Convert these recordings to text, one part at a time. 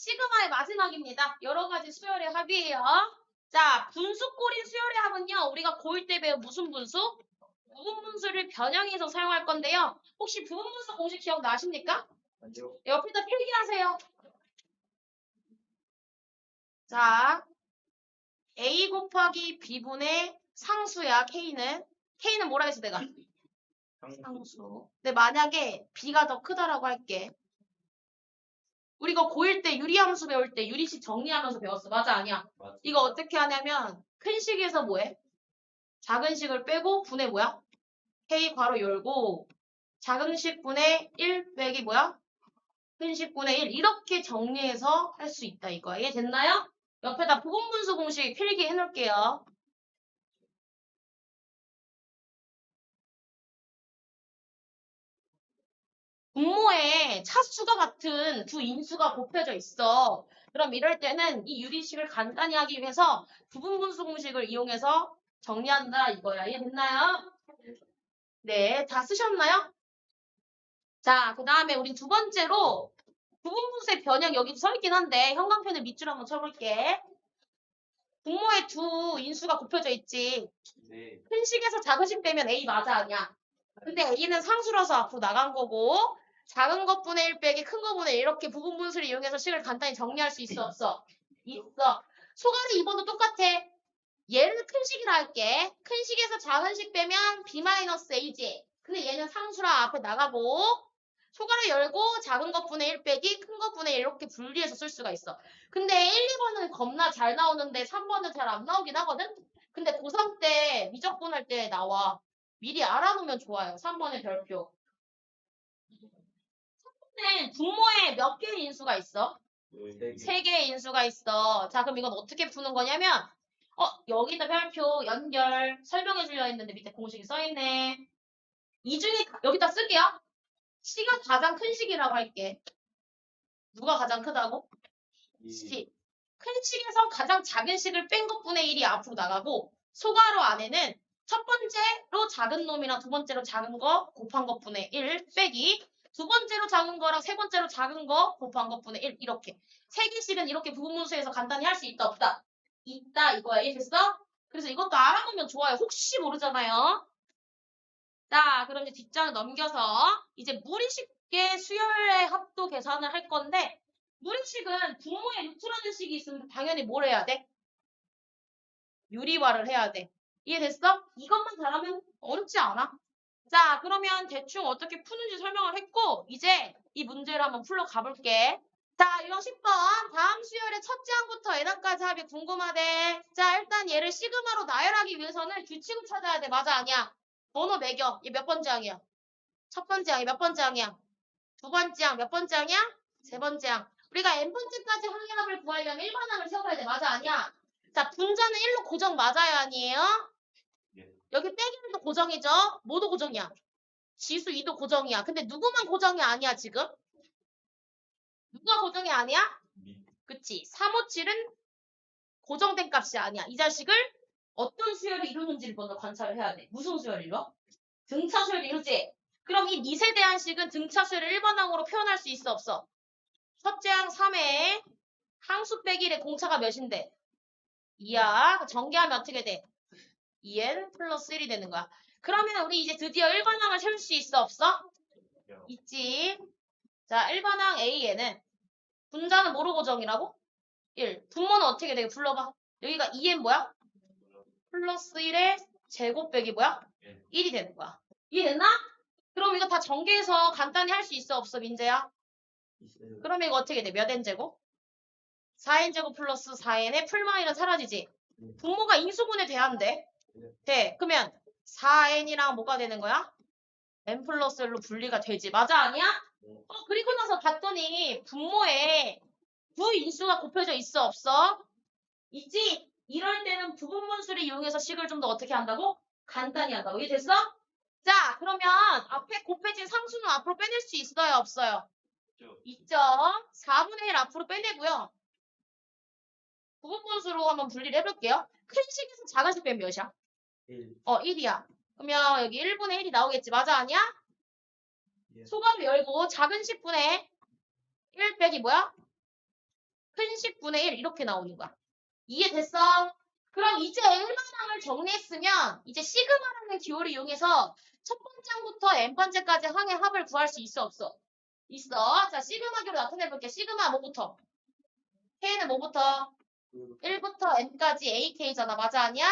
시그마의 마지막입니다. 여러 가지 수열의 합이에요. 자, 분수꼴인 수열의 합은요. 우리가 고1 때 배운 무슨 분수? 부분분수를 변형해서 사용할 건데요. 혹시 부분분수 공식 기억나십니까? 아니요. 옆에다 필기하세요. 자, A 곱하기 B분의 상수야, K는. K는 뭐라 했어, 내가? 상수. 근데 만약에 B가 더 크다라고 할게. 우리 이거 고1 때 유리함수 배울 때 유리식 정리하면서 배웠어. 맞아, 아니야? 맞아. 이거 어떻게 하냐면 큰 식에서 뭐해? 작은 식을 빼고 분의 뭐야? K 괄호 열고 작은 식분의 1 빼기 뭐야? 큰 식분의 1 이렇게 정리해서 할 수 있다 이거야. 이해됐나요? 옆에다 부분분수 공식 필기해 놓을게요. 분모에 차수가 같은 두 인수가 곱해져 있어. 그럼 이럴 때는 이 유리식을 간단히 하기 위해서 부분분수 공식을 이용해서 정리한다 이거야. 이해됐나요? 네, 다 쓰셨나요? 자, 그 다음에 우린 두 번째로 부분분수의 변형 여기 써있긴 한데 형광펜을 밑줄 한번 쳐볼게. 분모에 두 인수가 곱해져 있지. 네. 큰 식에서 작은 식 빼면 A 맞아 아니야? 근데 A는 상수라서 앞으로 나간 거고 작은 것분의 1 빼기 큰 것분의 1 이렇게 부분분수를 이용해서 식을 간단히 정리할 수 있어 없어? 있어. 소가리 2번도 똑같아. 얘를 큰 식이라 할게. 큰 식에서 작은 식 빼면 B-A지. 근데 얘는 상수라 앞에 나가고 소가를 열고 작은 것분의 1 빼기 큰 것분의 1 이렇게 분리해서 쓸 수가 있어. 근데 1, 2번은 겁나 잘 나오는데 3번은 잘 안 나오긴 하거든? 근데 고3 때 미적분할 때 나와. 미리 알아놓으면 좋아요. 3번의 별표. 3번에 분모에 몇 개의 인수가 있어? 네. 3개의 인수가 있어. 자, 그럼 이건 어떻게 푸는 거냐면 여기다 별표, 연결, 설명해 주려 했는데 밑에 공식이 써있네. 이 중에 여기다 쓸게요. C가 가장 큰 식이라고 할게. 누가 가장 크다고? C. 큰 식에서 가장 작은 식을 뺀 것분의 1이 앞으로 나가고 소괄호 안에는 첫 번째로 작은 놈이랑 두 번째로 작은 거 곱한 것분의 1 빼기 두 번째로 작은 거랑 세 번째로 작은 거 곱한 것분의 1 이렇게 세 개씩은 이렇게 부분분수에서 간단히 할 수 있다 없다? 있다 이거야. 이해됐어? 그래서 이것도 알아놓으면 좋아요. 혹시 모르잖아요. 자, 그럼 이제 뒷장을 넘겨서 이제 무리식의 수열의 합도 계산을 할 건데 무리식은 분모에 루트라는 식이 있으면 당연히 뭘 해야 돼? 유리화를 해야 돼. 이해됐어? 이것만 잘하면 어렵지 않아. 자, 그러면 대충 어떻게 푸는지 설명을 했고 이제 이 문제를 한번 풀러 가볼게. 자, 유형 10번. 다음 수열의 첫째 항부터 n항까지 합이 궁금하대. 자, 일단 얘를 시그마로 나열하기 위해서는 규칙을 찾아야 돼. 맞아, 아니야? 번호 매겨. 얘 몇 번째 항이야? 첫 번째 항이 몇 번째 항이야? 두 번째 항 몇 번째 항이야? 세 번째 항. 우리가 n번째까지 항의 합을 구하려면 1번 항을 세워야 돼. 맞아, 아니야? 자, 분자는 1로 고정 맞아요, 아니에요? 예. 여기 빼기도 고정이죠? 뭐도 고정이야? 지수 2도 고정이야. 근데 누구만 고정이 아니야, 지금? 누가 고정이 아니야? 그치. 357은 고정된 값이 아니야. 이 자식을 어떤 수열을 이루는지를 먼저 관찰을 해야 돼. 무슨 수열을 이뤄? 등차 수열을 이루지? 그럼 이 미세대한식은 등차 수열을 1번 항으로 표현할 수 있어, 없어? 첫째 항 3에 항수 빼기 1의 공차가 몇인데? 2야. 전개하면 어떻게 돼? 2n 플러스 1이 되는 거야. 그러면 우리 이제 드디어 1번 항을 세울 수 있어, 없어? 있지. 자, 1번 항 AN은 분자는 뭐로 고정이라고? 1. 분모는 어떻게 돼? 불러봐. 여기가 2n 뭐야? 플러스 1의 제곱 빼기 뭐야? 1이 되는 거야. 이해됐나? 그럼 이거 다 전개해서 간단히 할 수 있어, 없어, 민재야? 그러면 이거 어떻게 돼? 몇 n 제곱? 4n 제곱 플러스 4n의 풀마이는 사라지지? 분모가 인수분해 돼야 한대. 돼. 그러면 4n이랑 뭐가 되는 거야? n 플러스 1로 분리가 되지. 맞아, 아니야? 그리고 나서 봤더니 분모에 두 인수가 곱해져 있어, 없어? 있지? 이럴 때는 부분분수를 이용해서 식을 좀 더 어떻게 한다고? 간단히 한다고. 이해됐어? 자, 그러면 앞에 곱해진 상수는 앞으로 빼낼 수 있어요, 없어요? 있죠. 4분의 1 앞으로 빼내고요. 부분분수로 한번 분리를 해볼게요. 큰 식에서 작은 식 빼면 몇이야? 1. 1이야. 그러면 여기 1분의 1이 나오겠지. 맞아, 아니야? 예. 소괄호 열고 작은 식분의 1 빼기 뭐야? 큰 식분의 1 이렇게 나오는 거야. 이해됐어? 그럼 이제 L반항을 정리했으면 이제 시그마라는 기호를 이용해서 첫 번째부터 n번째까지 항의 합을 구할 수 있어 없어? 있어. 자, 시그마 기호로 나타내볼게. 시그마 뭐부터? K는 뭐부터? 1부터 n까지 AK잖아. 맞아 아니야?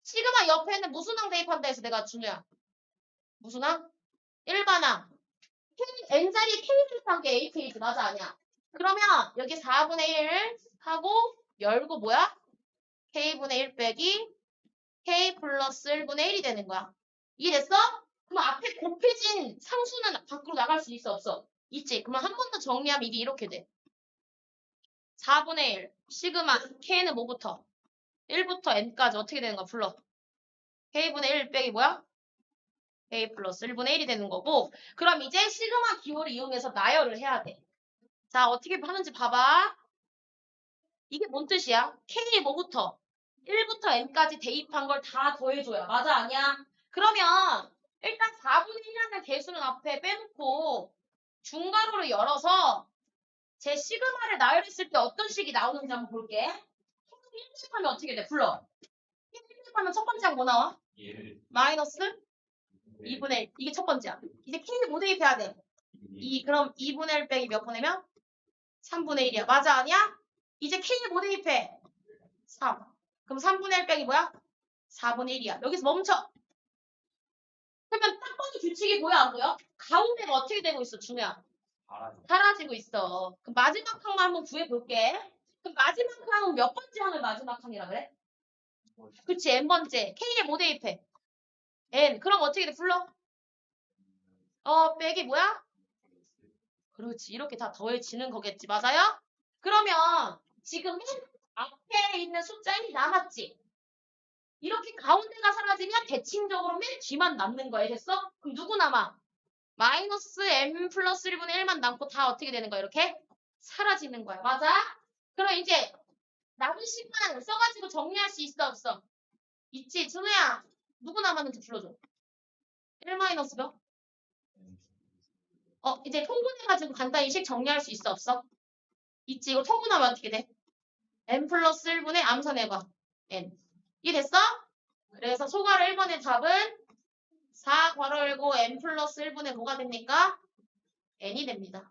시그마 옆에는 무슨 항 대입한다 해서 내가 준우야. 무슨 항? 1반항. n 자리에 K를 한 게 AK지. 맞아 아니야? 그러면 여기 4분의 1 하고 열고 뭐야? K분의 1 빼기 K 플러스 1분의 1이 되는 거야. 이해됐어? 그럼 앞에 곱해진 상수는 밖으로 나갈 수 있어 없어? 있지. 그러면 한 번 더 정리하면 이게 이렇게 돼. 4분의 1 시그마 K는 뭐부터? 1부터 n까지 어떻게 되는 거야? 불러. K분의 1 빼기 뭐야? K 플러스 1분의 1이 되는 거고 그럼 이제 시그마 기호를 이용해서 나열을 해야 돼. 자 어떻게 하는지 봐봐. 이게 뭔 뜻이야? K 뭐부터? 1부터 n까지 대입한 걸 다 더해줘야. 맞아 아니야? 그러면 일단 4분의 1이라는 개수는 앞에 빼놓고 중괄호를 열어서 제 시그마를 나열했을 때 어떤 식이 나오는지 한번 볼게. 1대입하면 어떻게 돼? 불러. 1대입하면 첫 번째 뭐 나와? 1. 마이너스 2분의 1. 이게 첫 번째야. 이제 K를 뭐 대입해야 돼? 2. 그럼 2분의 1 빼기 몇 분의면? 3분의 1이야. 맞아 아니야? 이제 K를 뭐 대입해? 3. 그럼 3분의 1 빼기 뭐야? 4분의 1이야. 여기서 멈춰. 그러면 딱 봐도 규칙이 보여 안 보여? 가운데가 어떻게 되고 있어, 준우야? 사라지고 있어. 그럼 마지막 항만 한번 구해볼게. 그럼 마지막 항은 몇 번째 항을 마지막 항이라 그래? 그치, n번째. K에 뭐 대입해? n. 그럼 어떻게 돼? 불러? 빼기 뭐야? 그렇지. 이렇게 다 더해지는 거겠지. 맞아요? 그러면 지금 맨 앞에 있는 숫자 1이 남았지? 이렇게 가운데가 사라지면 대칭적으로 맨 뒤만 남는 거야. 됐어? 그럼 누구 남아? 마이너스 m 플러스 1분의 1만 남고 다 어떻게 되는 거야? 이렇게 사라지는 거야. 맞아? 그럼 이제 남은 식만 써가지고 정리할 수 있어 없어? 있지? 준우야 누구 남았는지 불러줘. 1 마이너스 몇? 이제 통분해가지고 간단히 식 정리할 수 있어 없어? 있지? 이거 통분하면 어떻게 돼? n 플러스 1분의 암산해봐. n. 이해됐어? 그래서 소괄호 1번의 답은 4 괄호 열고 n 플러스 1분의 뭐가 됩니까? n이 됩니다.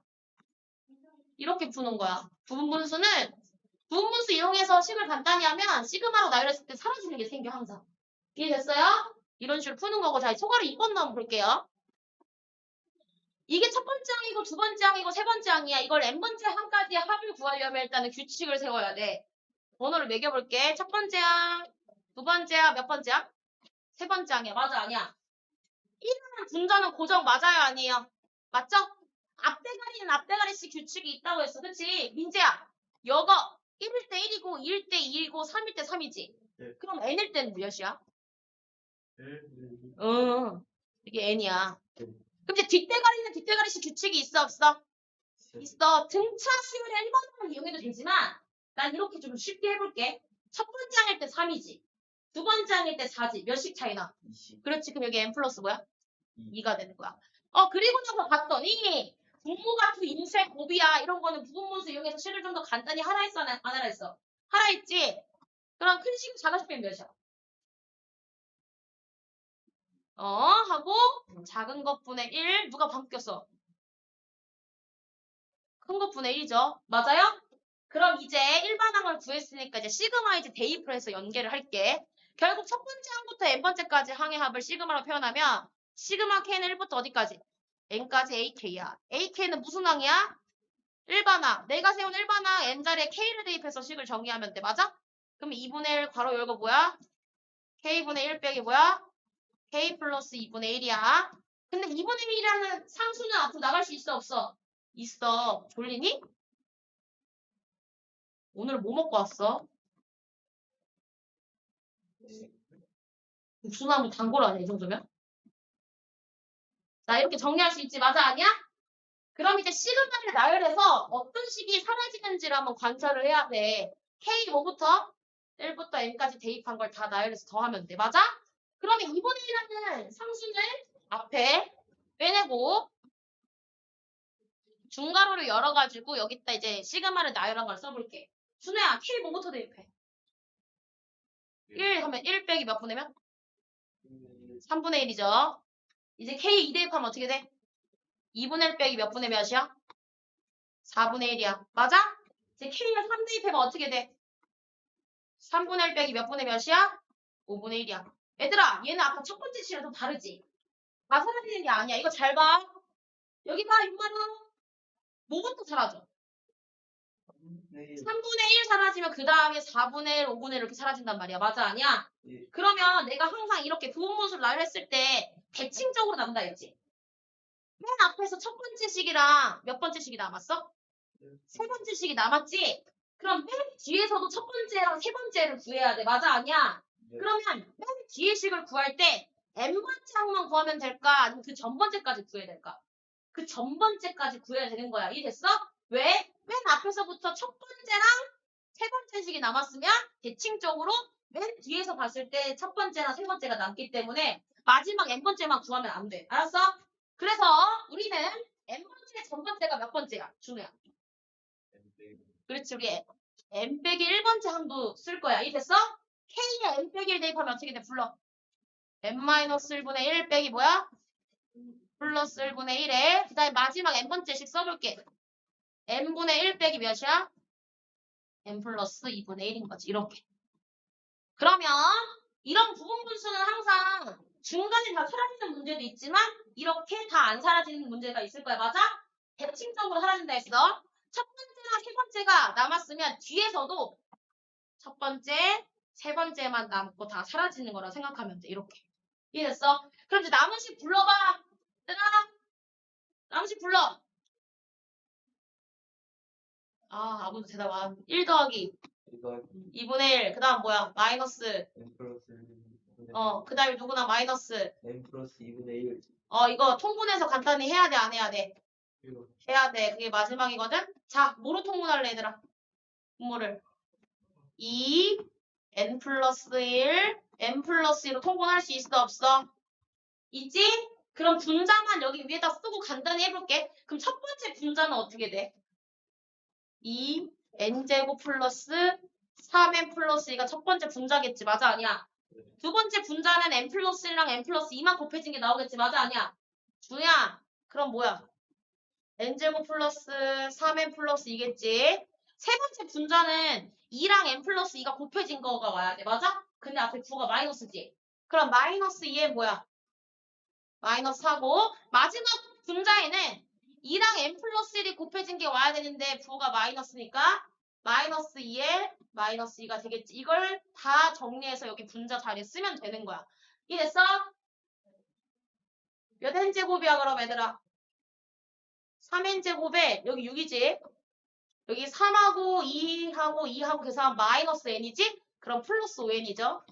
이렇게 푸는 거야. 부분분수는 부분분수 이용해서 식을 간단히 하면 시그마로 나열했을 때 사라지는 게 생겨 항상. 이해됐어요? 이런 식으로 푸는 거고 자 소괄호 2번 한번 볼게요. 이게 첫 번째 항이고 두 번째 항이고 세 번째 항이야. 이걸 n번째 항까지 합을 구하려면 일단은 규칙을 세워야 돼. 번호를 매겨볼게. 첫 번째 항, 두 번째 항, 몇 번째 항? 세 번째 항이야. 맞아 아니야? 1항 분자는 고정 맞아요 아니에요? 맞죠? 앞대가리는 앞대가리씩 규칙이 있다고 했어. 그치? 민재야. 여거 1일 때 1이고 2일 때 2이고 3일 때 3이지. 네. 그럼 n일 때는 몇이야? 1. 이게 n이야. 네. 그럼 이제 뒷대가리는 뒷대가리씩 규칙이 있어 없어? 있어. 등차 수열의 1번으로 이용해도 되지만 난 이렇게 좀 쉽게 해볼게. 첫 번째 항일 때 3이지. 두 번째 항일 때 4지. 몇씩 차이나? 20. 그렇지. 그럼 여기 n 플러스 뭐야? 2. 2가 되는 거야. 그리고 나서 봤더니 분모가 두 인쇄 곱이야. 이런 거는 부분분수 이용해서 식을 좀 더 간단히 하라 했어? 안 하라 했어? 하라 했지? 그럼 큰 식을 작은 빼면 몇이야? 하고 작은 것분의 1 누가 바뀌었어? 큰 것분의 1이죠. 맞아요? 그럼 이제 일반항을 구했으니까 이제 시그마 이제 대입을 해서 연계를 할게. 결국 첫 번째 항부터 n번째까지 항의 합을 시그마로 표현하면 시그마 k는 1부터 어디까지? n까지 ak야. ak는 무슨 항이야? 일반항. 내가 세운 일반항 n자리에 k를 대입해서 식을 정의하면 돼. 맞아? 그럼 2분의 1 괄호 열고 뭐야? k분의 1 빼기 뭐야? k 플러스 2분의 1이야. 근데 2분의 1이라는 상수는 앞으로 나갈 수 있어 없어? 있어. 졸리니? 오늘 뭐 먹고 왔어? 국수나무 단골 아니야 이 정도면? 자 이렇게 정리할 수 있지. 맞아 아니야? 그럼 이제 시그마를 나열해서 어떤 식이 사라지는지를 한번 관찰을 해야 돼. K 뭐부터? 1부터 N까지 대입한 걸 다 나열해서 더하면 돼. 맞아? 그러면 2분의 1이라는 상수는 앞에 빼내고 중괄호를 열어가지고 여기다 이제 시그마를 나열한 걸 써볼게. 준호야, K 뭐부터 대입해? 1 하면 1 빼기 몇 분의 몇? 3분의 1이죠. 이제 K 2 대입하면 어떻게 돼? 2분의 1 빼기 몇 분의 몇이야? 4분의 1이야. 맞아? 이제 K를 3 대입하면 어떻게 돼? 3분의 1 빼기 몇 분의 몇이야? 5분의 1이야. 얘들아, 얘는 아까 첫 번째 식이랑 좀 다르지? 다 사라지는 게 아니야. 이거 잘 봐. 여기 봐, 윤마루. 뭐부터 사라져? 3분의 1 사라지면 그 다음에 4분의 1, 5분의 1 이렇게 사라진단 말이야. 맞아, 아니야? 예. 그러면 내가 항상 이렇게 부분분수를 나열했을 때 대칭적으로 남다 했지? 맨 앞에서 첫 번째 식이랑 몇 번째 식이 남았어? 세 번째 식이 남았지? 그럼 맨 뒤에서도 첫 번째랑 세 번째를 구해야 돼. 맞아, 아니야? 네. 그러면 맨 뒤에 식을 구할 때 n번째 항만 구하면 될까? 아니면 그 전번째까지 구해야 될까? 그 전번째까지 구해야 되는 거야. 이해됐어? 왜? 맨 앞에서부터 첫 번째랑 세 번째 식이 남았으면 대칭적으로 맨 뒤에서 봤을 때 첫 번째나 세 번째가 남기 때문에 마지막 n번째만 구하면 안 돼. 알았어? 그래서 우리는 n번째 전번째가 몇 번째야? 준우야. 그렇지. 우리 n 빼기 1번째 항도 쓸 거야. 이해됐어? k에 n 빼기 1 대입하면 어떻게 돼? 불러. n-1분의 1 빼기 뭐야? 플러스 1분의 1에 그 다음에 마지막 n번째씩 써볼게. n분의 1 빼기 몇이야? n 플러스 2분의 1인 거지. 이렇게. 그러면 이런 부분분수는 항상 중간에 다 사라지는 문제도 있지만 이렇게 다 안 사라지는 문제가 있을 거야. 맞아? 대칭적으로 사라진다 했어. 첫 번째나 세 번째가 남았으면 뒤에서도 첫 번째, 세 번째만 남고 다 사라지는 거라 생각하면 돼. 이렇게. 이해됐어? 그럼 이제 남은 식 불러봐. 얘들아, 남은 식 불러. 아, 아무도 대답 안. 1 더하기 이거 2분의 1. 그 다음 뭐야? 마이너스. n 플러스 그 다음에 누구나 마이너스. n 플러스 2분의 1. 이거 통분해서 간단히 해야 돼, 안 해야 돼? 이거 해야 돼. 그게 마지막이거든? 자, 뭐로 통분할래, 얘들아? 분모를. 2, n 플러스 1, n 플러스 1로 통분할 수 있어, 없어? 있지? 그럼 분자만 여기 위에다 쓰고 간단히 해볼게. 그럼 첫 번째 분자는 어떻게 돼? 2, n제곱 플러스 3n 플러스 2가 첫 번째 분자겠지. 맞아, 아니야? 두 번째 분자는 n 플러스 1랑 n 플러스 2만 곱해진 게 나오겠지. 맞아, 아니야? 준우야, 그럼 뭐야? n제곱 플러스 3n 플러스 2겠지. 세 번째 분자는 2랑 n 플러스 2가 곱해진 거가 와야 돼. 맞아? 근데 앞에 9가 마이너스지. 그럼 마이너스 2에 뭐야? 마이너스 하고 마지막 분자에는 2랑 n 플러스 1이 곱해진 게 와야 되는데 부호가 마이너스니까 마이너스 2에 마이너스 2가 되겠지. 이걸 다 정리해서 여기 분자 자리에 쓰면 되는 거야. 이해됐어? 몇 n제곱이야 그럼 얘들아? 3n제곱에 여기 6이지? 여기 3하고 2하고 계산하면 마이너스 n이지? 그럼 플러스 5n이죠?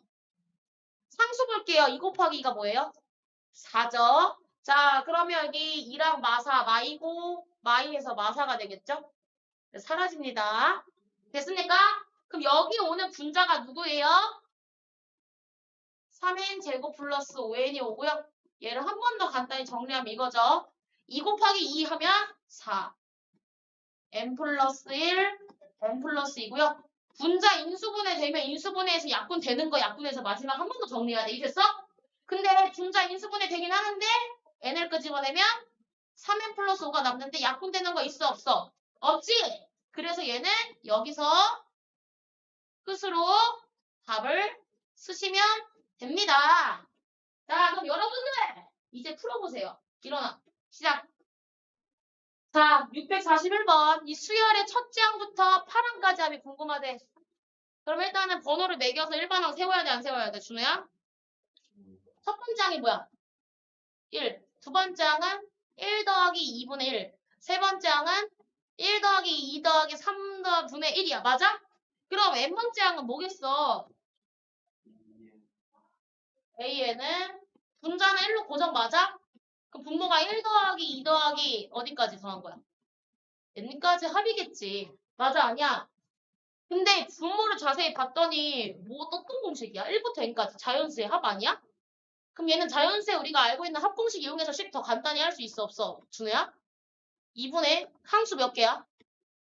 상수 볼게요. 2 곱하기 2가 뭐예요? 4죠? 자, 그러면 여기 2랑 마사, 마이고, 마이에서 마사가 되겠죠? 사라집니다. 됐습니까? 그럼 여기 오는 분자가 누구예요? 3n 제곱 플러스 5n이 오고요. 얘를 한 번 더 간단히 정리하면 이거죠. 2 곱하기 2 하면 4. n 플러스 1, n 플러스 2고요. 분자 인수분해 되면 인수분해에서 약분 되는 거 약분해서 마지막 한 번 더 정리해야 돼. 이해됐어? 근데 분자 인수분해 되긴 하는데 n을 끄집어내면 3n 플러스 5가 남는데 약분되는 거 있어 없어? 없지? 그래서 얘는 여기서 끝으로 답을 쓰시면 됩니다. 자, 그럼 여러분들 이제 풀어보세요. 일어나. 시작. 자, 641번. 이 수열의 첫째 항부터 8항까지 합이 궁금하대. 그럼 일단은 번호를 매겨서 1반항 세워야 돼, 안 세워야 돼, 준우야? 첫 번째 항이 뭐야? 1. 두 번째 항은 1 더하기 2분의 1. 세 번째 항은 1 더하기 2 더하기 3분의 1이야. 맞아? 그럼 n번째 항은 뭐겠어? a에는 분자는 1로 고정 맞아? 그럼 분모가 1 더하기 2 더하기 어디까지 더한 거야? n까지 합이겠지. 맞아, 아니야? 근데 분모를 자세히 봤더니 뭐 어떤 공식이야? 1부터 n까지 자연수의 합 아니야? 그럼 얘는 자연수에 우리가 알고 있는 합공식 이용해서 식 더 간단히 할 수 있어 없어? 준우야? 2분의 항수 몇 개야?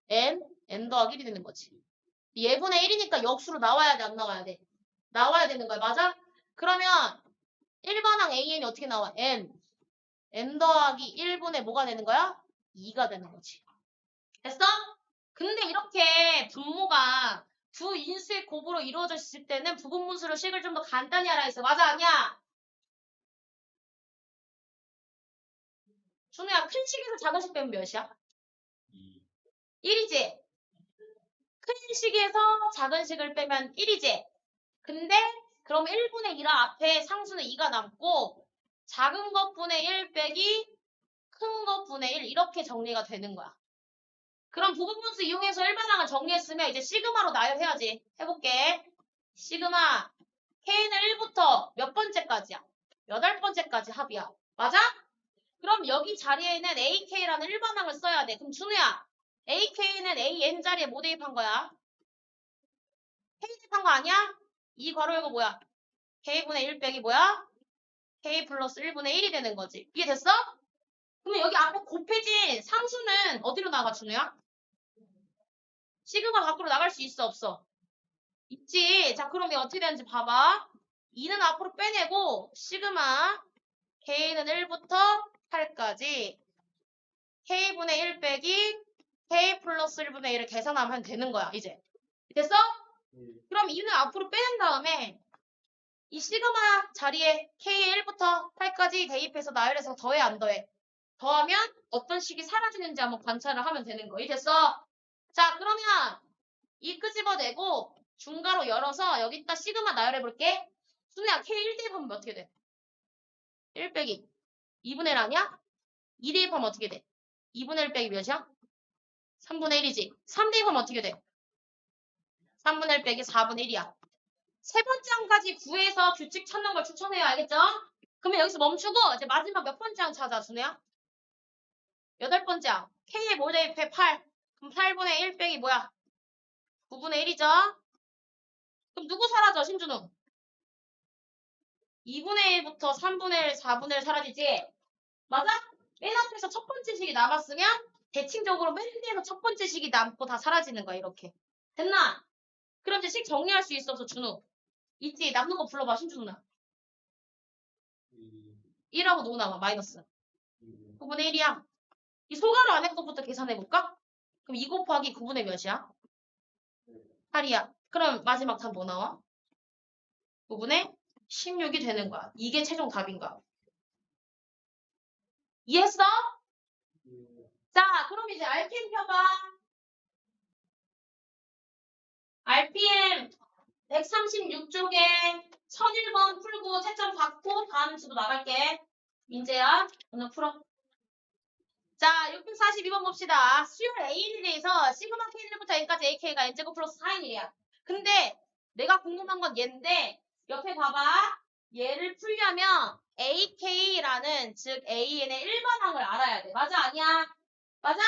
n 더하기 1이 되는 거지. 얘분의 1이니까 역수로 나와야 돼, 안 나와야 돼? 나와야 되는 거야, 맞아? 그러면 1반항 an이 어떻게 나와? n 더하기 1분의 뭐가 되는 거야? 2가 되는 거지. 됐어? 근데 이렇게 분모가 두 인수의 곱으로 이루어져 있을 때는 부분분수로 식을 좀 더 간단히 알아 있어. 맞아, 아니야? 준우야, 큰 식에서 작은 식 빼면 몇이야? 1이지? 큰 식에서 작은 식을 빼면 1이지? 근데 그럼 1분의 1 앞에 상수는 2가 남고 작은 것분의 1 빼기 큰 것분의 1 이렇게 정리가 되는 거야. 그럼 부분분수 이용해서 1반항을 정리했으면 이제 시그마로 나열해야지. 해볼게. 시그마 K는 1부터 몇 번째까지야? 8번째까지 합이야. 맞아? 그럼 여기 자리에는 AK라는 1반항을 써야 돼. 그럼 준우야, AK는 AN 자리에 뭐 대입한 거야? K 대입한 거 아니야? 이 괄호 열고 뭐야? K분의 1 빼기 뭐야? K 플러스 1분의 1이 되는 거지. 이해됐어? 그러면 여기 앞에 곱해진 상수는 어디로 나가, 준우야? 시그마 밖으로 나갈 수 있어, 없어? 있지. 자, 그럼 이게 어떻게 되는지 봐봐. 2는 앞으로 빼내고 시그마 K는 1부터 8까지 K분의 1 빼기 K 플러스 1분의 1을 계산하면 되는 거야, 이제. 됐어? 그럼 2는 앞으로 빼낸 다음에 이 시그마 자리에 K의 1부터 8까지 대입해서 나열해서 더해, 안 더해? 더하면 어떤 식이 사라지는지 한번 관찰을 하면 되는 거. 이해됐어? 자, 그러면 이 끄집어내고 중괄호 열어서 여기다 시그마 나열해볼게. 순우야, K 1 대입하면 어떻게 돼? 1 빼기 2분의 1 아니야? 2 대입하면 어떻게 돼? 2분의 1 빼기 몇이야? 3분의 1이지. 3 대입하면 어떻게 돼? 3분의 1 빼기 4분의 1이야. 세 번째 항까지 구해서 규칙 찾는 걸 추천해요. 알겠죠? 그러면 여기서 멈추고 이제 마지막 몇 번째 항 찾아, 준우야? 8번째 항. K에 뭐 대입해? 8. 그럼 8분의 1 빼기 뭐야? 9분의 1이죠? 그럼 누구 사라져, 신준우? 2분의 1부터 3분의 1, 4분의 1 사라지지? 맞아? 맨 앞에서 첫 번째 식이 남았으면 대칭적으로 맨 뒤에서 첫 번째 식이 남고 다 사라지는 거야, 이렇게. 됐나? 그럼 이제 식 정리할 수 있어, 없어, 준우? 있지? 남는 거 불러봐, 신준우나. 1하고 누구 남아? 마이너스. 9분의 1이야. 이 소괄호 안에 것부터 계산해볼까? 그럼 2 곱하기 9분의 몇이야? 8이야. 그럼 마지막 답 뭐 나와? 9분의 16이 되는 거야. 이게 최종 답인가? 이해했어? 자, 그럼 이제 RPM 펴봐. RPM 136쪽에 1001번 풀고 채점 받고 다음 주도 나갈게. 민재야, 오늘 풀어. 자, 642번 봅시다. 수열 A에 대해서 시그마 K1부터 N까지 AK가 N제곱 플러스 4N이야. 근데 내가 궁금한 건 얘인데 옆에 봐봐. 얘를 풀려면 AK라는 즉 AN의 일반항을 알아야 돼. 맞아, 아니야? 맞아?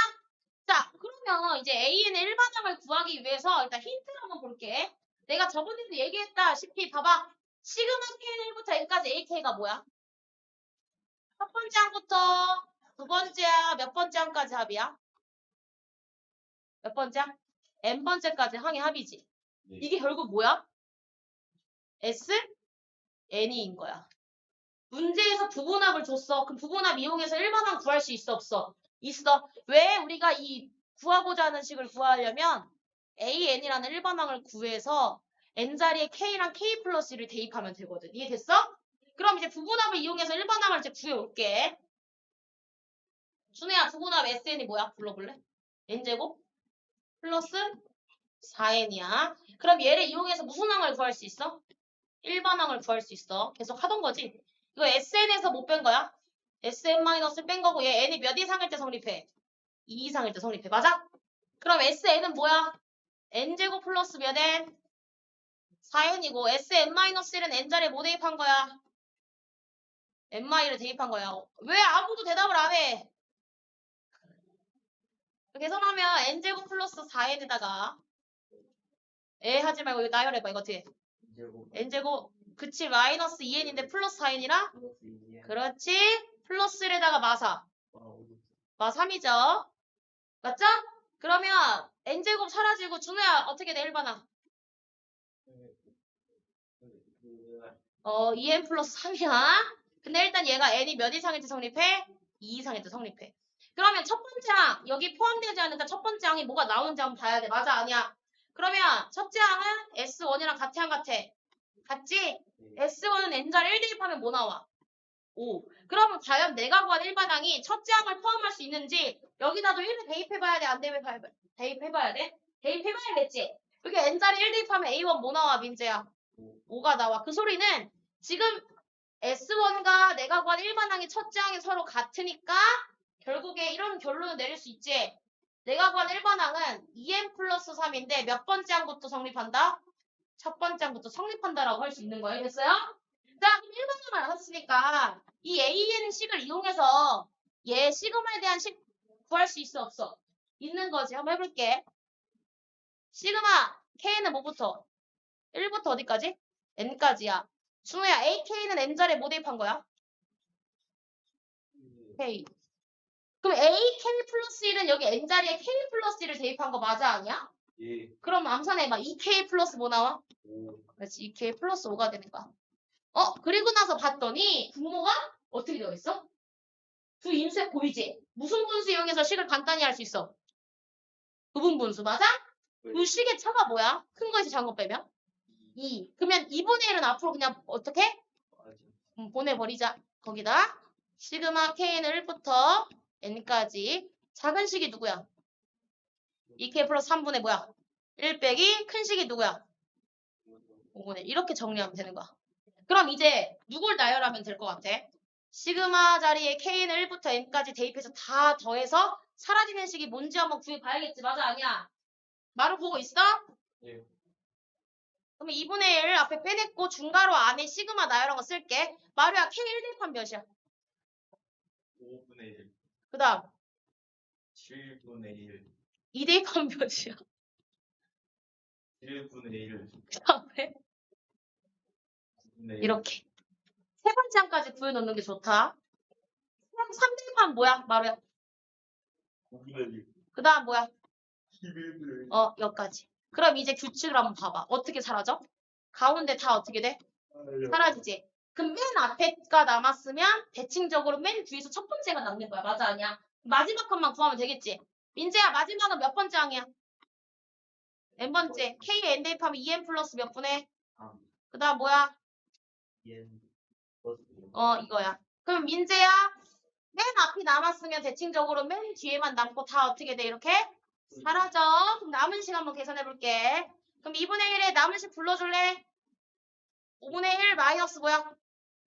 자, 그러면 이제 AN의 일반항을 구하기 위해서 일단 힌트를 한번 볼게. 내가 저번에도 얘기했다시피 봐봐. 시그마 K1부터 N까지 AK가 뭐야? 첫 번째 항부터 두 번째야, 몇 번째 항까지 합이야? 몇 번째야? N번째까지 항의 합이지. 네. 이게 결국 뭐야? S, N인 거야. 문제에서 부분합을 줬어. 그럼 부분합 이용해서 일반항 구할 수 있어, 없어? 있어. 왜 우리가 이 구하고자 하는 식을 구하려면 AN이라는 일반항을 구해서 N 자리에 K랑 K 플러스 1을 대입하면 되거든. 이해됐어? 그럼 이제 부분합을 이용해서 일반항을 이제 구해올게. 준우야, 부분합 SN이 뭐야? 불러볼래? N제곱 플러스 4N이야. 그럼 얘를 이용해서 무슨 항을 구할 수 있어? 일반항을 구할 수 있어. 계속 하던 거지. 이거 SN에서 못 뺀 거야. SN- 뺀 거고 얘 N이 몇 이상일 때 성립해? 2 이상일 때 성립해. 맞아? 그럼 SN은 뭐야? N제곱 플러스 몇 N? 4N이고 SN-1은 N자리에 뭐 대입한 거야? N-를 대입한 거야. 왜 아무도 대답을 안 해? 계산하면 N제곱 플러스 4N에다가 하지 말고 이거 나열해봐. 이거 어떻게? N제곱 그치 마이너스 2N인데 플러스 4N이라? 그렇지 플러스 1에다가 마사 마 3이죠. 맞죠? 그러면 n제곱 사라지고 준호야 어떻게 돼 1번아? 2n 플러스 3이야. 근데 일단 얘가 n이 몇 이상일 때 성립해? 2 이상일 때 성립해. 그러면 첫 번째 항, 여기 포함되지 않는다. 첫 번째 항이 뭐가 나오는지 한번 봐야 돼. 맞아, 아니야? 그러면 첫째 항은 S1이랑 같아, 안 같아? 같지? S1은 n자리 1 대입하면 뭐 나와? 5. 그러면 과연 내가 구한 일반항이 첫째 항을 포함할 수 있는지 여기다도 1을 대입해봐야 돼? 안 대입해봐야 돼? 대입해봐야겠지? 여기 n자리 1 대입하면 A1 뭐 나와, 민재야? 5가 나와. 그 소리는 지금 S1과 내가 구한 일반항이 첫째 항이 서로 같으니까 결국에 이런 결론을 내릴 수 있지. 내가 구한 일반항은 2n 플러스 3인데 몇 번째 항부터 성립한다? 첫 번째 항부터 성립한다라고 할 수 있는 거예요. 됐어요? 자, 그럼 일반항을 알았으니까 이 AN식을 이용해서 얘 시그마에 대한 식 구할 수 있어 없어? 있는 거지. 한번 해볼게. 시그마 K는 뭐부터? 1부터 어디까지? N까지야. 준호야, AK는 N자리에 뭐 대입한 거야? K. 그럼 AK 플러스 1은 여기 N자리에 K 플러스 1을 대입한 거 맞아, 아니야? 예. 그럼 암산해봐. 2K 플러스 뭐 나와? 5. 그렇지, 2K 플러스 5가 되는 거야. 그리고 나서 봤더니 분모가 어떻게 되어 있어? 두 인수의 보이지? 무슨 분수 이용해서 식을 간단히 할 수 있어? 부분 분수, 맞아? 그 식의 차가 뭐야? 큰 거에서 작은 거 빼면? 2. 그러면 2분의 1은 앞으로 그냥 어떻게? 보내버리자. 거기다 시그마 K는 1부터 N까지 작은 식이 누구야? 2K 플러스 3분의 뭐야? 1 빼기 큰 식이 누구야? 5분의 1. 이렇게 정리하면 되는 거야. 그럼 이제 누굴 나열하면 될 것 같아? 시그마 자리에 K는 1부터 N까지 대입해서 다 더해서 사라지는 식이 뭔지 한번 구해봐야겠지. 맞아, 아니야? 말을 보고 있어? 예. 그럼 2분의 1 앞에 빼냈고 중괄호 안에 시그마 나열한 거 쓸게. 마루야, K 1 대입한 몇이야? 5분의 1. 그 다음 7분의 1. 2 대입한 몇이야? 1분의 1. 그 다음에 9분의 1. 이렇게 세 번째 항까지 구해놓는 게 좋다. 3 대입하면 뭐야, 마루야? 9분의 1. 그 다음 뭐야? 11분의 1. 여기까지. 그럼 이제 규칙을 한번 봐봐. 어떻게 사라져? 가운데 다 어떻게 돼? 사라지지. 그럼 맨 앞에가 남았으면 대칭적으로 맨 뒤에서 첫 번째가 남는 거야. 맞아, 아니야? 마지막 컷만 구하면 되겠지. 민재야, 마지막은 몇 번째 항이야? n번째. K에 n 대입하면 2n 플러스 몇 분의? 그 다음 뭐야? 이거야. 그럼 민재야, 맨 앞이 남았으면 대칭적으로 맨 뒤에만 남고 다 어떻게 돼? 이렇게? 사라져. 그럼 남은 식 한번 계산해볼게. 그럼 2분의 1에 남은 식 불러줄래? 5분의 1 마이너스 뭐야?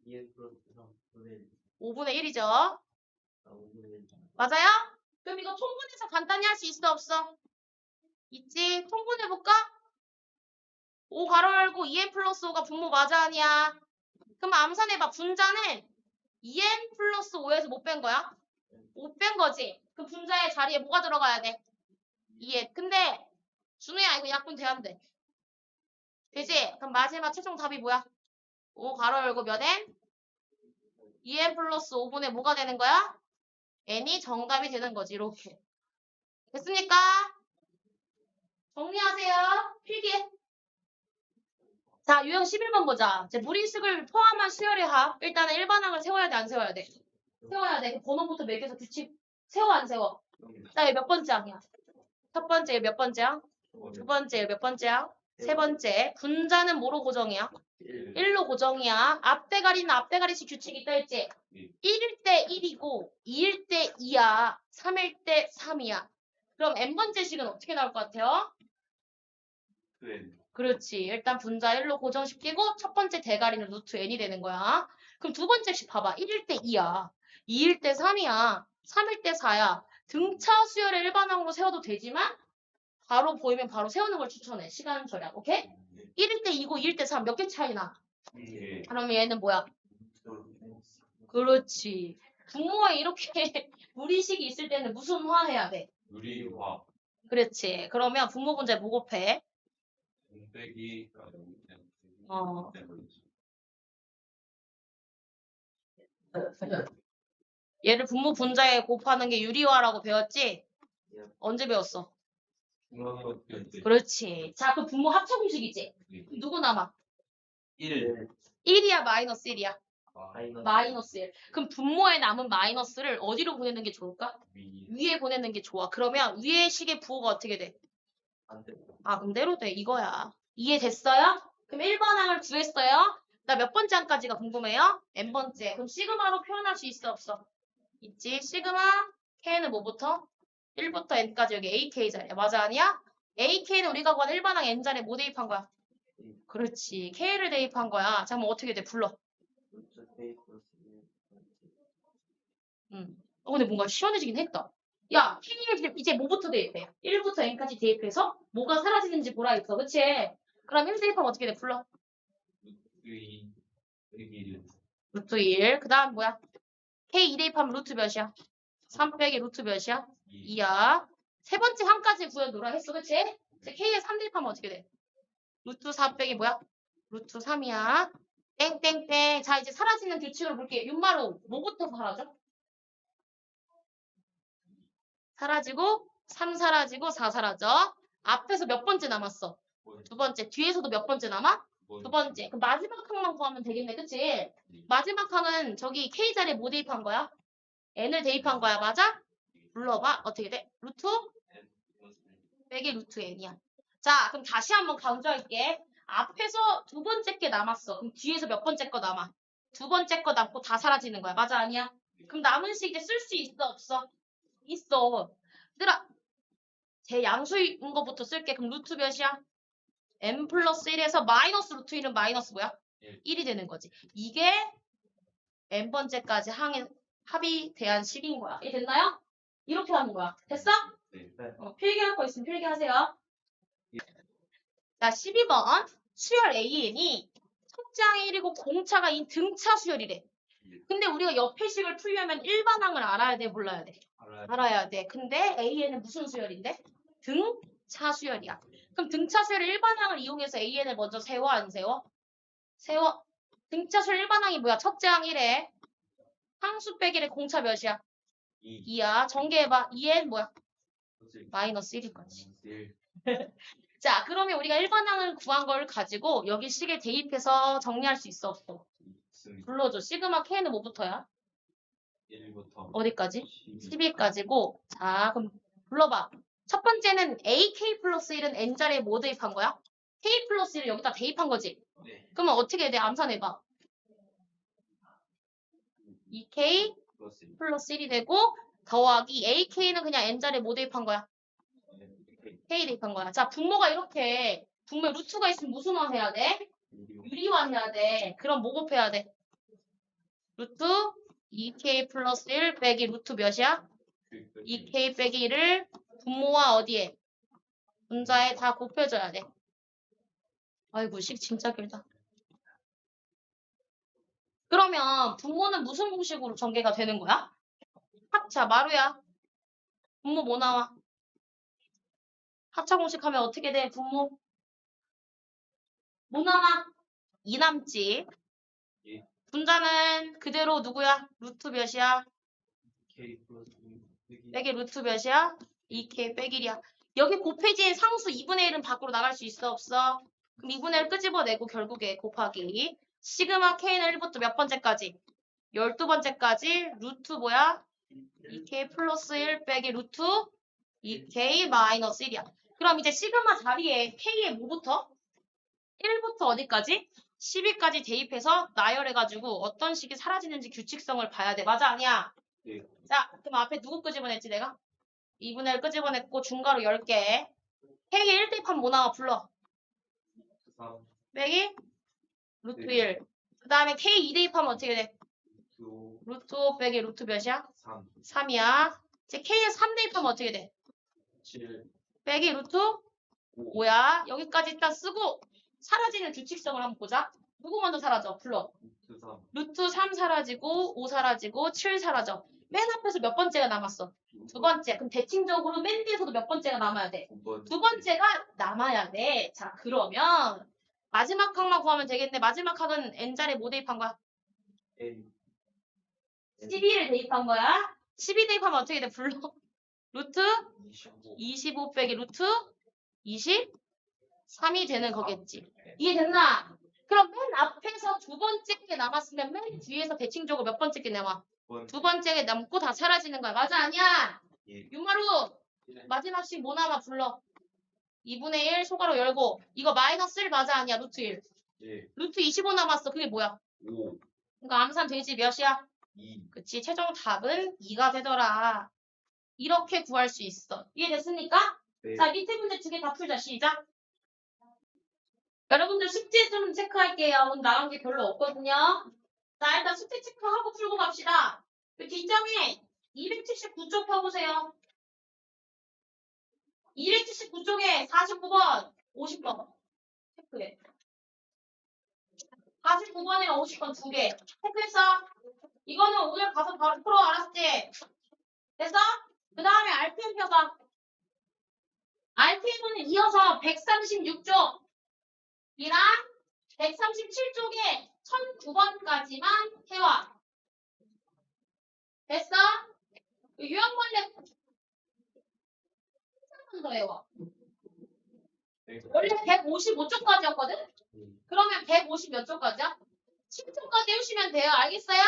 2n 플러스 3분의 1. 5분의 1이죠. 5분의 1. 맞아요? 그럼 이거 통분해서 간단히 할 수 있어 없어? 있지? 통분해볼까? 5 가로 열고 2n 플러스 5가 분모 맞아 아니야? 그럼 암산해봐. 분자는 2n 플러스 5에서 못 뺀 거야? 5 뺀 거지? 그럼 분자의 자리에 뭐가 들어가야 돼? 2n. 근데 준우야 이거 약분 돼야 안 돼? 되지? 그럼 마지막 최종 답이 뭐야? 5 가로 열고 몇 n? 2n 플러스 5분의 뭐가 되는 거야? n이 정답이 되는 거지. 이렇게. 됐습니까? 정리하세요. 필기해. 자, 유형 11번 보자. 이제 무리식을 포함한 수열의 합. 일단은 일반항을 세워야 돼, 안 세워야 돼? 세워야 돼. 그 번호부터 매겨서 규칙 세워, 안 세워? 자, 이게 몇 번째 항이야? 첫 번째 몇 번째 항? 두 번째 몇 번째 항? 세 번째. 분자는 뭐로 고정이야? 1로 고정이야. 앞대가리는 앞대가리식 규칙이 떠있지? 1일 때 1이고 2일 때 2야. 3일 때 3이야. 그럼 n번째 식은 어떻게 나올 것 같아요? 그렇지. 일단 분자 1로 고정시키고 첫 번째 대가리는 루트 n이 되는 거야. 그럼 두 번째 식 봐봐. 1일 때 2야. 2일 때 3이야. 3일 때 4야. 등차 수열의 일반항으로 세워도 되지만 바로 보이면 바로 세우는 걸 추천해. 시간 절약. 오케이? 1일 때 2고 2일 때 3. 몇 개 차이나? 그러면 얘는 뭐야? 그렇지. 분모에 이렇게 무리식이 있을 때는 무슨 화 해야 돼? 유리화. 그렇지. 그러면 분모 분자에 뭐 곱해? 빼기. 얘를 분모 분자에 곱하는 게 유리화라고 배웠지? 언제 배웠어? 중학교 때 그렇지. 자, 그 분모 합차 공식이지? 누구 남아? 1 1이야, 마이너스 1이야? 마이너스 마이너스 1. 그럼 분모에 남은 마이너스를 어디로 보내는 게 좋을까? 위 위에 보내는 게 좋아. 그러면 위의 식의 부호가 어떻게 돼? 안 돼. 아, 그대로 돼. 이거야. 이해됐어요? 그럼 1번 항을 구했어요. 나 몇 번째 항까지가 궁금해요? n번째. 그럼 시그마로 표현할 수 있어, 없어? 있지. 시그마 k는 뭐부터? 1부터 n까지 여기 AK 자리야. 맞아, 아니야? AK는 우리가 구한 1번 항 n 자리에 뭐 대입한 거야? 그렇지. K를 대입한 거야. 자, 그럼 어떻게 돼? 불러. 근데 뭔가 시원해지긴 했다. 야, K를 이제 뭐부터 대입해? 1부터 n까지 대입해서 뭐가 사라지는지 보라 했어. 그치? 그럼 1 대입하면 어떻게 돼? 불러. 위 여기 루트 1. 그 다음 뭐야? K 2 대입하면 루트 몇이야? 3 빼기 루트 몇이야? 2야. 세 번째 항까지 구해놓으라 했어. 그치? 이제 K에 3 대입하면 어떻게 돼? 루트 4 빼기 뭐야? 루트 3이야. 땡땡땡. 자, 이제 사라지는 규칙으로 볼게. 윤마루 뭐부터 사라져? 사라지고 3 사라지고 4 사라져. 앞에서 몇 번째 남았어? 두 번째. 뒤에서도 몇 번째 남아? 두 번째. 그럼 마지막 항만 구하면 되겠네. 그치? 마지막 항은 저기 K 자리에 뭐 대입한 거야? N을 대입한 거야. 맞아? 불러봐. 어떻게 돼? 루트 빼기 루트 N이야. 자, 그럼 다시 한번 강조할게. 앞에서 두 번째 게 남았어. 그럼 뒤에서 몇 번째 거 남아? 두 번째 거 남고 다 사라지는 거야. 맞아? 아니야? 그럼 남은 식 이제 쓸 수 있어? 없어? 있어. 얘들아, 제 양수인 거부터 쓸게. 그럼 루트 몇이야? n 플러스 1에서 마이너스 루트 1은 마이너스 뭐야? 1이 되는 거지. 이게 n번째까지 합이 대한 식인 거야. 이해 됐나요? 이렇게 하는 거야. 됐어? 네. 필기할 거 있으면 필기하세요. 자, 12번. 수열 AN이 첫장이 1이고 공차가 2인 등차 수열이래. 근데 우리가 옆의식을 풀려면 일반항을 알아야 돼, 몰라야 돼? 알아야 돼. 근데 AN은 무슨 수열인데? 등차 수열이야. 그럼 등차 수열 일반항을 이용해서 AN을 먼저 세워, 안 세워? 세워. 등차 수열 일반항이 뭐야? 첫째 항 1에 항수 빼기래 공차 몇이야? 2야. 전개해봐. 2N 뭐야? 마이너스 1일 거지. 자, 그러면 우리가 일반항을 구한 걸 가지고 여기 식에 대입해서 정리할 수 있어, 없어? 불러줘. 시그마 K는 뭐부터야? 1부터 어디까지? 12까지고. 자, 그럼 불러봐. 첫 번째는 AK 플러스 1은 N자리에 뭐 대입한 거야? K 플러스 1을 여기다 대입한 거지? 네. 그러면 어떻게 해야 돼? 암산해봐. 2K 플러스 1이 되고 더하기 AK는 그냥 N자리에 뭐 대입한 거야? K 대입한 거야. 자, 분모가 이렇게 분모에 루트가 있으면 무슨 화 해야 돼? 유리화 해야 돼. 그럼 뭐 곱해야 돼? 루트 2K 플러스 1 빼기 루트 몇이야? 2K 빼기 1을 분모와 어디에? 분자에 다 곱해줘야 돼. 아이고, 식 진짜 길다. 그러면 분모는 무슨 공식으로 전개가 되는 거야? 합차, 마루야. 분모 뭐 나와? 합차 공식 하면 어떻게 돼? 분모 뭐 나와? 2 남지. 예. 분자는 그대로 누구야? 루트 몇이야? K 플러스 빼기 루트 몇이야? 2K 빼기 1이야. 여기 곱해진 상수 2분의 1은 밖으로 나갈 수 있어? 없어? 그럼 2분의 1 끄집어내고 결국에 곱하기 시그마 K는 1부터 몇 번째까지? 12번째까지 루트 뭐야? 2K 플러스 1 빼기 루트 2K 마이너스 1이야. 그럼 이제 시그마 자리에 K에 뭐부터? 1부터 어디까지? 12까지 대입해서 나열해가지고 어떤 식이 사라지는지 규칙성을 봐야 돼. 맞아? 아니야? 네. 자, 그럼 앞에 누구 끄집어냈지 내가? 2분의 1 끄집어냈고 중괄호 10개. K에 1 대입하면 뭐 나와? 불러. 3 빼기 루트 네. 1. 그 다음에 K 2 대입하면 어떻게 돼? 5 루트 5 빼기 루트 몇이야? 3 3이야. 이제 K에 3 대입하면 어떻게 돼? 7 빼기 루트 5 5야. 여기까지 일단 쓰고 사라지는 규칙성을 한번 보자. 누구 먼저 사라져? 불러. 3 루트 3 사라지고 5 사라지고 7 사라져. 맨 앞에서 몇 번째가 남았어? 두 번째. 그럼 대칭적으로 맨 뒤에서도 몇 번째가 남아야 돼? 두 번째가 남아야 돼. 자, 그러면 마지막 항만 구하면 되겠네. 마지막 항은 n자리에 뭐 대입한 거야? N 12를 대입한 거야. 12 대입하면 어떻게 돼? 불러. 루트 25. 25 빼기 루트 23이 되는 거겠지. 이해됐나? 그럼 맨 앞에서 두 번째 게 남았으면 맨 뒤에서 대칭적으로 몇 번째 게 남아? 두 번째 게 남고 다 사라지는 거야. 맞아, 아니야? 예. 윤마루 마지막씩 뭐 남아 불러? 2분의 1 소가로 열고 이거 마이너스 1 맞아, 아니야? 루트 1. 예. 루트 25 남았어. 그게 뭐야? 5. 그러니까 암산 되지 몇이야? 2. 그치? 최종 답은 2가 되더라. 이렇게 구할 수 있어. 이해됐습니까? 네. 자, 밑에 문제 두 개 다 풀자. 시작. 여러분들 숙제 좀 체크할게요. 오늘 나간 게 별로 없거든요. 자, 일단 숙제 체크하고 풀고 갑시다. 그 뒷점에 279쪽 펴보세요. 279쪽에 49번, 50번. 체크해. 49번에 50번 두 개. 체크했어? 이거는 오늘 가서 바로 풀어. 알았지? 됐어? 그 다음에 RPM 펴봐. RPM은 이어서 136쪽 이랑 137쪽에 1009번까지만 해와. 됐어? 유형벌레 한번 더 해와. 네. 원래 155쪽까지였거든? 그러면 150 몇 쪽까지야? 10쪽까지 해주시면 돼요. 알겠어요?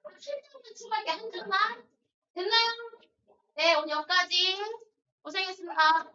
7쪽만 추가할게. 한 쪽만. 됐나요? 네, 오늘 여기까지. 고생했습니다.